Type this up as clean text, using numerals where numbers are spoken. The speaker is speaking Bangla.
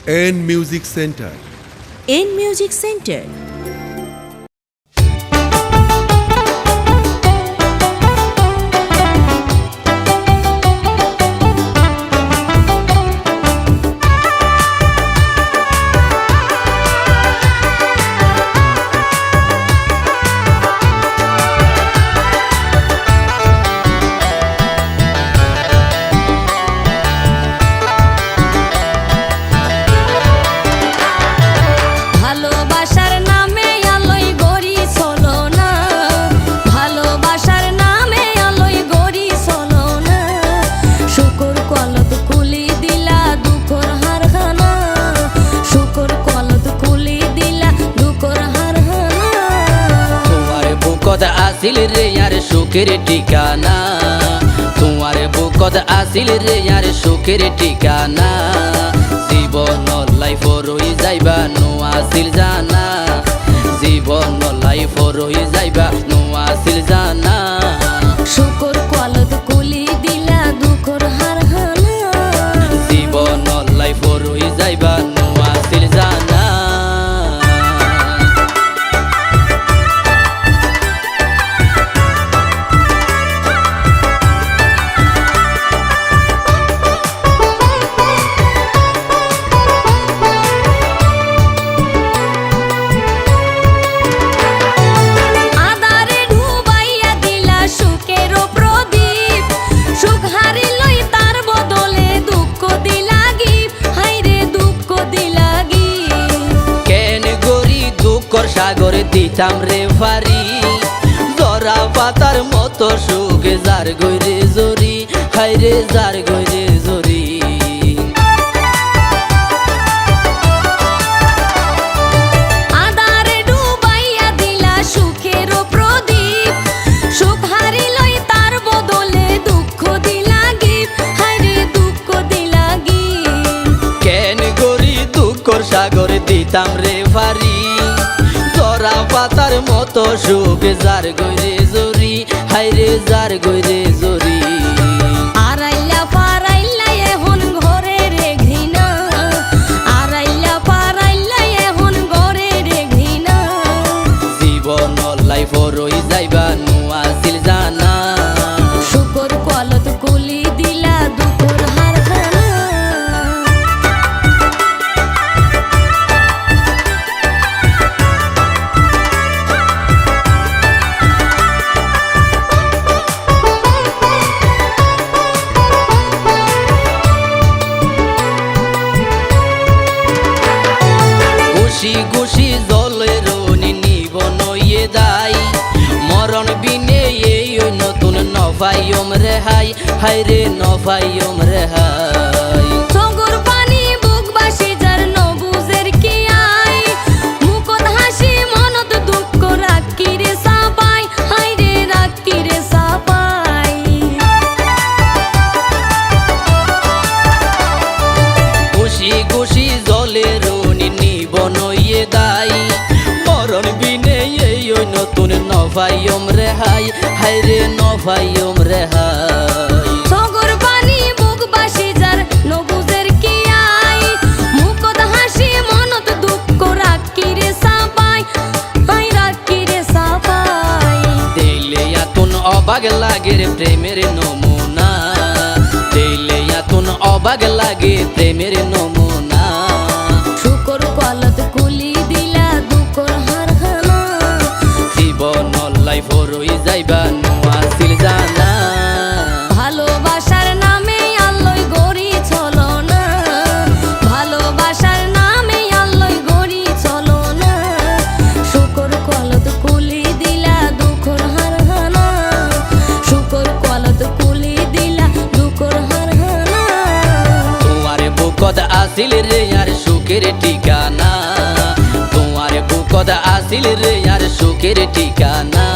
N Music Center. N Music Center. আসিল রে यार সুখের ঠিকানা তোমার বুকত আসিল রে यार সুখের ঠিকানা জীবন লাইফ রই যাইবা নো আসিল জানা জীবন লাইফ রই যাইবা নো আসিল জানা শুকর কলত কুলি দিলা দুঃখর হার হানা জীবন লাইফ রই যাইবা নো আসিল জানা সাগরে দিতাম রে ফারি জরা পাতার মতো সুখে যার গইরে জরি হাইরে যার গইরে জরি আদারে ডুবাইয়া দিলা সুখের প্রদীপ সুখ হারিলই তার বদলে দুঃখ দিলা গিফট হাইরে দুঃখ দিলা গিফট কেন গরি দুঃখর সাগরে দিতাম রে ফারি জরা পাতার মতো সুখে যার গইরে জরি হাইরে যার গইরে জরি আরাইলা পারাইলা এখন ঘরে রে ঘৃণা আরাইলা পারাইলা এখন ঘরে রে ঘৃণা জীবন লাইফ রই যাইবা নো আসিল জানা শুকর কলত কুলি দিলা দুঃখর হার হানা খুশি খুশি জলের নিবন দাই মরণ বিনে এই নতুন নভাইম রেহাই হাইরে নভাইম রেহাই সগর পানি বুকবাসী যার নবুজের কি আই মুখত হাসি মনত দুঃখ রাখি রে সাপাই হাইরে রাখি রে সাপাই খুশি খুশি জলের নিবন দাই মরণ বিনে এই নতুন নভাইম রেহাই হাইরে নভাইম রেহাই সগর পানি বুকবাসী যার নবুজের কি আই মুখত হাসি মনত দুঃখ রাখি রে সাপাই হাই রাখি রে সাপাই দিলে এতন অবাক লাগে রে প্রেমের নমুনা দিলে এতন অবাক লাগে প্রেমের নমুনা শুকর কলত কুলি দিলা দুঃখর হার হানা জীবন লাইফ রই যাইবা নো আসিল জানা ভালোবাসার নামে আল্লই গড়ি চলো না ভালোবাসার নামে আল্লই গড়ি চলো না শুকর কলত কুলি দিলা দুঃখর হার হানা শুকর কলত কুলি দিলা দুঃখর হার হানা তোমার বুকত আসিল রে यार সুখের ঠিকানা তোমার বুকত আসিল রে यार সুখের ঠিকানা